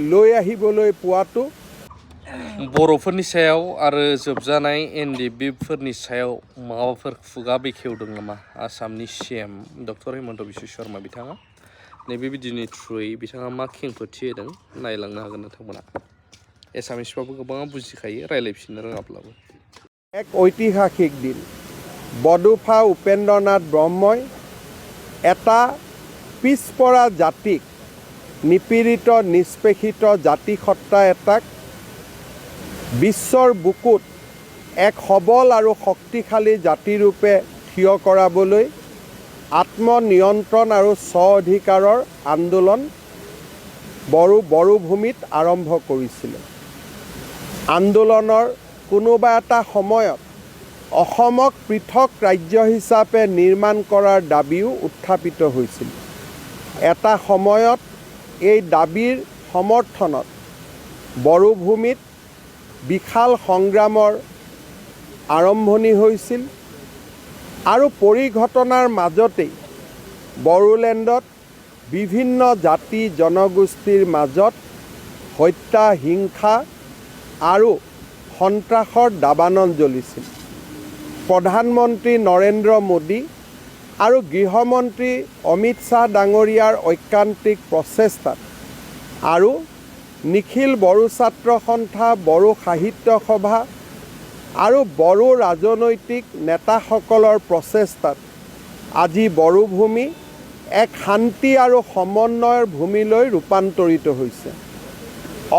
লৈ আহিবলৈ পোৱাটো बर'फोरनि सायाव आरो जोबजानाय एनडिएफबिफोरनि सायाव माबाफोर खुगा बेखेवदों नामा आसामनि सीएम डक्टर हिमन्त बिश्व शर्मा बिथाङा नैबेबायदिनि थ्रुयै बिथाङा मा खेंफोरथि होदों नायलांनो हागोन नोंथांमोना एसामिसबाबो गोबाङा बुजिखायो रायज्लायफिननो रोङाब्लाबो এক ঐতিহাসিক দিন বডোফা উপেন্দ্ৰনাথ ব্ৰহ্মই এটা পিছপৰা জাতিক নিপীড়িত নিষ্পেষিত জাতিসত্তা এটাক বিশ্বৰ বুকুত এক সবল আৰু শক্তিশালী জাতিৰূপে থিয় কৰাবলৈ আত্মনিয়ন্ত্ৰণ আৰু স্ব অধিকাৰৰ আন্দোলন বড়োভূমিত আৰম্ভ কৰিছিলে আন্দোলনৰ কোনোবা এটা সময়ত অসমক পৃথক ৰাজ্য হিচাপে নিৰ্মাণ কৰাৰ দাবীও উত্থাপিত হৈছিল এটা সময়ত এই দাবীৰ সমৰ্থনত বড়োভূমিত বিশাল সংগ্ৰামৰ আৰম্ভণি হৈছিল আৰু পৰিঘটনাৰ মাজতেই বড়োলেণ্ডত বিভিন্ন জাতি জনগোষ্ঠীৰ মাজত হত্যা হিংসা আৰু সন্ত্ৰাসৰ দাবানল জ্বলিছিল প্ৰধানমন্ত্ৰী নৰেন্দ্ৰ মোদী আৰু গৃহমন্ত্ৰী অমিত শ্বাহ ডাঙৰীয়াৰ ঐকান্তিক প্ৰচেষ্টাত আৰু নিখিল বড়ো ছাত্ৰ সন্থা বড়ো সাহিত্য সভা আৰু বড়ো ৰাজনৈতিক নেতাসকলৰ প্ৰচেষ্টাত আজি বড়োভূমি এক শান্তি আৰু সমন্বয়ৰ ভূমিলৈ ৰূপান্তৰিত হৈছে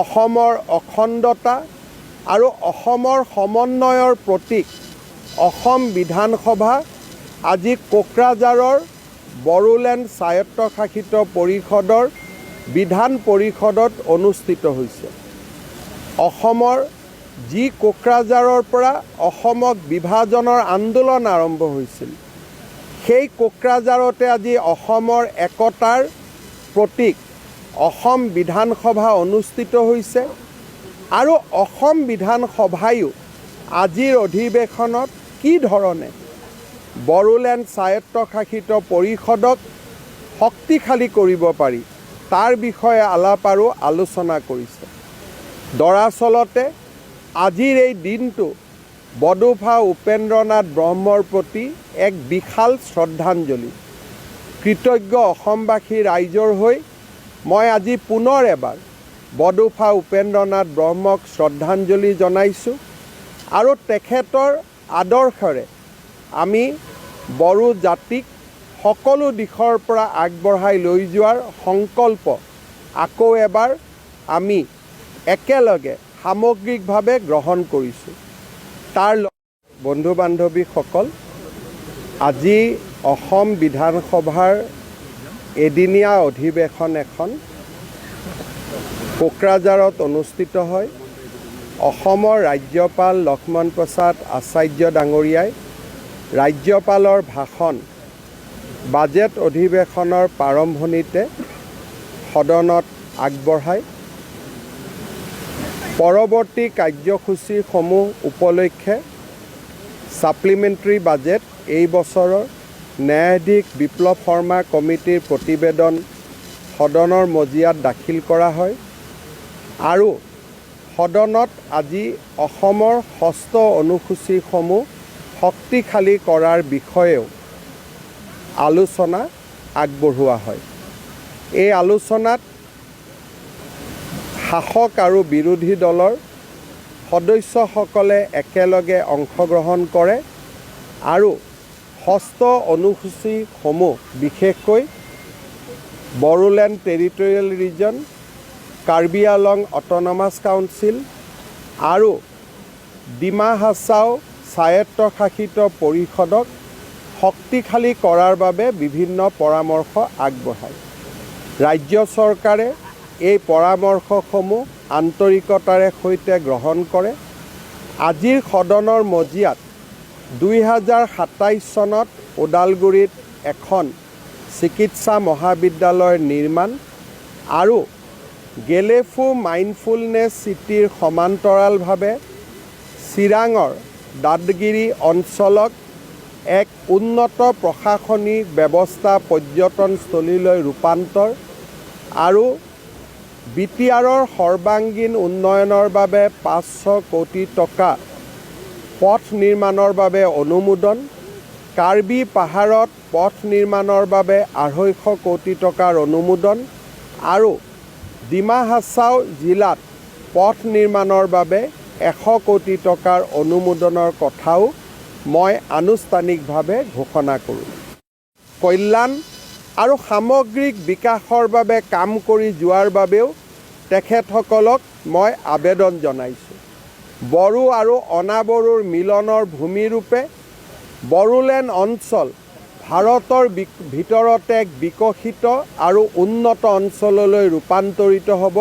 অসমৰ অখণ্ডতা আৰু অসমৰ সমন্বয়ৰ প্ৰতীক অসম বিধানসভা আজি কোকৰাঝাৰৰ বড়োলেণ্ড স্বায়ত্তশাসিত পৰিষদৰ বিধান পৰিষদত অনুষ্ঠিত হৈছে অসমৰ যি কোকৰাঝাৰৰ পৰা অসমক বিভাজনৰ আন্দোলন আৰম্ভ হৈছিল সেই কোকৰাঝাৰতে আজি অসমৰ একতাৰ প্ৰতীক অসম বিধানসভা অনুষ্ঠিত হৈছে আৰু অসম বিধানসভায়ো আজিৰ অধিৱেশনত কি ধৰণে বড়োলেণ্ড স্বায়ত্তশাসিত পৰিষদক শক্তিশালী কৰিব পাৰি তাৰ বিষয়ে আলাপ আৰু আলোচনা কৰিছে দৰাচলতে আজিৰ এই দিনটো বডোফা উপেন্দ্ৰনাথ ব্ৰহ্মৰ প্ৰতি এক বিশাল শ্ৰদ্ধাঞ্জলি কৃতজ্ঞ অসমবাসী ৰাইজৰ হৈ মই আজি পুনৰ এবাৰ বডোফা উপেন্দ্ৰনাথ ব্ৰহ্মক শ্ৰদ্ধাঞ্জলি জনাইছোঁ আৰু তেখেতৰ আদৰ্শৰে আমি বড়ো জাতিক সকলো দিশৰ পৰা আগবঢ়াই লৈ যোৱাৰ সংকল্প আকৌ এবাৰ আমি একেলগে সামগ্ৰিকভাৱে গ্ৰহণ কৰিছোঁ তাৰ বন্ধু বান্ধৱীসকল আজি অসম বিধানসভাৰ এদিনীয়া অধিৱেশন এখন কোকৰাঝাৰত অনুষ্ঠিত হয় অসমৰ ৰাজ্যপাল লক্ষ্মণ প্ৰসাদ আচাৰ্য ডাঙৰীয়াই ৰাজ্যপালৰ ভাষণ বাজেট অধিৱেশনৰ প্ৰাৰম্ভণিতে সদনত আগবঢ়ায় পৰৱৰ্তী কাৰ্যসূচীসমূহ উপলক্ষে ছাপ্লিমেণ্টাৰী বাজেট এই বছৰৰ ন্যায়াধীশ বিপ্লৱ শৰ্মা কমিটিৰ প্ৰতিবেদন সদনৰ মজিয়াত দাখিল কৰা হয় আৰু সদনত আজি অসমৰ ষষ্ঠ অনুসূচীসমূহ শক্তিশালী কৰাৰ বিষয়েও আলোচনা আগবঢ়োৱা হয় এই আলোচনাত শাসক আৰু বিৰোধী দলৰ সদস্যসকলে একেলগে অংশগ্ৰহণ কৰে আৰু ষষ্ঠ অনুসূচীসমূহ বিশেষকৈ বড়োলেণ্ড টেৰিটৰিয়েল ৰিজন কাৰ্বি আলং অট'নমাছ কাউন্সিল আৰু ডিমা হাছাও স্বায়ত্তশাসিত পৰিষদক শক্তিশালী কৰাৰ বাবে বিভিন্ন পৰামৰ্শ আগবঢ়ায় ৰাজ্য চৰকাৰে এই পৰামৰ্শসমূহ আন্তৰিকতাৰে সৈতে গ্ৰহণ কৰে আজিৰ সদনৰ মজিয়াত 2027 চনত ওদালগুৰিত এখন চিকিৎসা মহাবিদ্যালয়ৰ নিৰ্মাণ আৰু গেলেফু মাইণ্ডফুলনেছ চিটিৰ সমান্তৰালভাৱে চিৰাঙৰ দাঁতগিৰি অঞ্চলক এক উন্নত প্ৰশাসনিক ব্যৱস্থা পৰ্যটনস্থলীলৈ ৰূপান্তৰ আৰু BTRৰ সৰ্বাংগীন উন্নয়নৰ বাবে 500 কোটি টকা পথ নিৰ্মাণৰ বাবে অনুমোদন, কাৰ্বি পাহাৰত পথ নিৰ্মাণৰ বাবে 250 কোটি টকাৰ অনুমোদন আৰু ডিমা হাছাও জিলাত পথ নিৰ্মাণৰ বাবে 100 কোটি টকাৰ অনুমোদনৰ কথাও মই আনুষ্ঠানিকভাৱে ঘোষণা কৰোঁ। কল্যাণ আৰু সামগ্ৰিক বিকাশৰ বাবে কাম কৰি যোৱাৰ বাবেও তেখেতসকলক মই আবেদন জনাইছোঁ। বড়ো আৰু অনাবড়োৰ মিলনৰ ভূমিৰূপে বড়োলেণ্ড অঞ্চল ভাৰতৰ ভিতৰতে এক বিকশিত আৰু উন্নত অঞ্চললৈ ৰূপান্তৰিত হ'ব,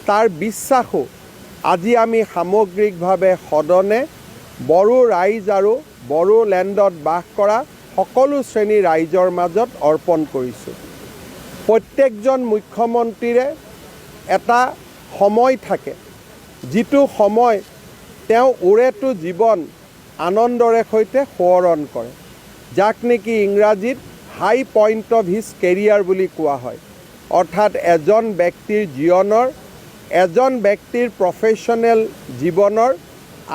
তাৰ বিশ্বাসো আজি আমি সামগ্ৰিকভাৱে সদনে বড়ো ৰাইজ আৰু বড়োলেণ্ডত বাস কৰা সকলো শ্ৰেণীৰ ৰাইজৰ মাজত অৰ্পণ কৰিছোঁ। প্ৰত্যেকজন মুখ্যমন্ত্ৰীৰে এটা সময় থাকে, যিটো সময় তেওঁ ওৰেটো জীৱন আনন্দৰে সৈতে সোঁৱৰণ কৰে, যাক নেকি ইংৰাজীত হাই পইণ্ট অফ হিজ কেৰিয়াৰ বুলি কোৱা হয়। অৰ্থাৎ এজন ব্যক্তিৰ জীৱনৰ, এজন ব্যক্তিৰ প্ৰফেশ্যনেল জীৱনৰ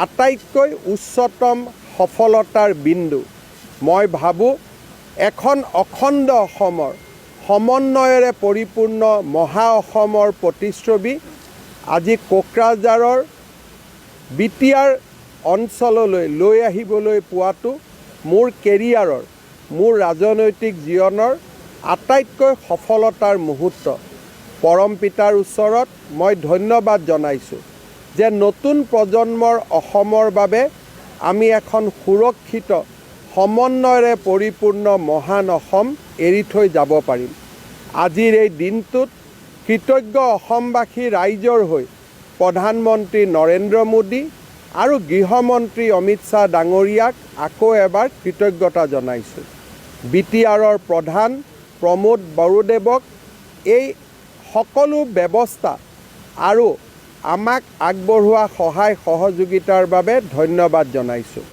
আটাইতকৈ উচ্চতম সফলতাৰ বিন্দু। মই ভাবোঁ এখন অখণ্ড অসমৰ সমন্বয়েৰে পৰিপূৰ্ণ মহা অসমৰ প্ৰতিচ্ছবি আজি কোকৰাঝাৰৰ BTR অঞ্চললৈ লৈ আহিবলৈ পোৱাটো মোৰ কেৰিয়াৰৰ, মোৰ ৰাজনৈতিক জীৱনৰ আটাইতকৈ সফলতাৰ মুহূৰ্ত। পৰম পিতাৰ ওচৰত মই ধন্যবাদ জনাইছোঁ যে নতুন প্ৰজন্মৰ অসমৰ বাবে আমি এখন সুৰক্ষিত সমন্বয়েৰে পৰিপূৰ্ণ মহান অসম এৰি থৈ যাব পাৰিম। আজিৰ এই দিনটোত কৃতজ্ঞ অসমবাসী ৰাইজৰ হৈ প্ৰধানমন্ত্ৰী নৰেন্দ্ৰ মোদী আৰু গৃহমন্ত্ৰী অমিত শ্বাহ ডাঙৰীয়াক আকৌ এবাৰ কৃতজ্ঞতা জনাইছোঁ। BTRৰ প্ৰধান প্ৰমোদ বড়োদেৱক এই সকলো ব্যৱস্থা আৰু আমাক আগবঢ়োৱা সহায় সহযোগিতাৰ বাবে ধন্যবাদ জনাইছোঁ।